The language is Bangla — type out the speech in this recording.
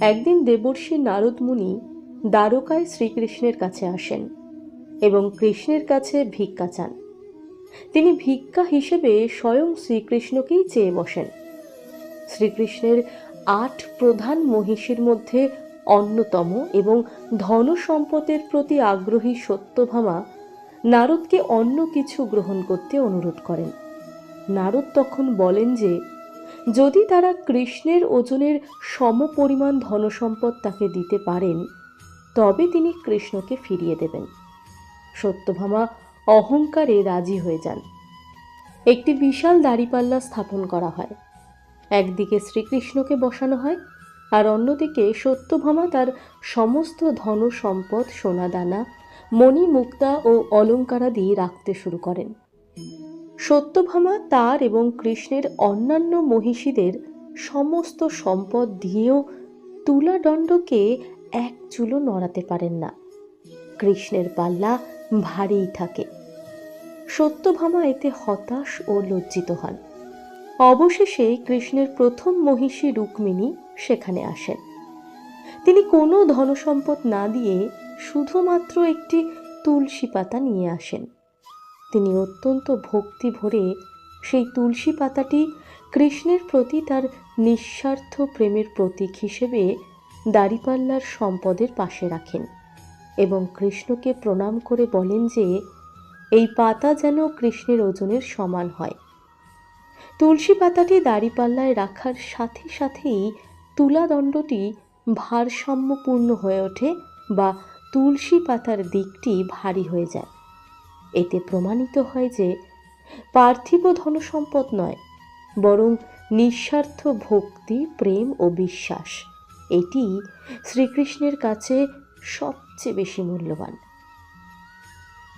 একদিন দেবর্ষি নারদ মুনি দ্বারকায় শ্রীকৃষ্ণের কাছে আসেন এবং কৃষ্ণের কাছে ভিক্ষা চান। তিনি ভিক্ষা হিসেবে স্বয়ং শ্রীকৃষ্ণকেই চেয়ে বসেন। শ্রীকৃষ্ণের ৮ প্রধান মহিষীর মধ্যে অন্যতম এবং ধন সম্পদের প্রতি আগ্রহী সত্যভামা নারদকে অন্য কিছু গ্রহণ করতে অনুরোধ করেন। নারদ তখন বলেন যে যদি তারা কৃষ্ণের ওজনের সমপরিমাণ ধনসম্পদ তাকে দিতে পারেন তবে তিনি কৃষ্ণকে ফিরিয়ে দেবেন। সত্যভামা অহংকারে রাজি হয়ে যান। একটি বিশাল দাঁড়িপাল্লা স্থাপন করা হয়। একদিকে শ্রীকৃষ্ণকে বসানো হয় আর অন্যদিকে সত্যভামা তার সমস্ত ধনসম্পদ, সোনাদানা, মণি, মুক্তা ও অলঙ্কারাদি রাখতে শুরু করেন। সত্যভামা তার এবং কৃষ্ণের অন্যান্য মহিষীদের সমস্ত সম্পদ দিয়েও তুলাদণ্ডকে এক চুলো নড়াতে পারেন না। কৃষ্ণের পাল্লা ভারীই থাকে। সত্যভামা এতে হতাশ ও লজ্জিত হন। অবশেষে কৃষ্ণের প্রথম মহিষী রুক্মিণী সেখানে আসেন। তিনি কোনো ধনসম্পদ না দিয়ে শুধুমাত্র একটি তুলসী পাতা নিয়ে আসেন। তিনি অত্যন্ত ভক্তি ভরে সেই তুলসী পাতাটি কৃষ্ণের প্রতি তার নিঃস্বার্থ প্রেমের প্রতীক হিসেবে দাঁড়িপাল্লার সম্পদের পাশে রাখেন এবং কৃষ্ণকে প্রণাম করে বলেন যে এই পাতা যেন কৃষ্ণের ওজনের সমান হয়। তুলসী পাতাটি দাঁড়িপাল্লায় রাখার সাথে সাথেই তুলাদণ্ডটি ভারসাম্যপূর্ণ হয়ে ওঠে বা তুলসী পাতার দিকটি ভারী হয়ে যায়। এতে প্রমাণিত হয় যে পার্থিব ধনসম্পদ নয়, বরং নিঃস্বার্থ ভক্তি, প্রেম ও বিশ্বাস এটি শ্রীকৃষ্ণের কাছে সবচেয়ে বেশি মূল্যবান।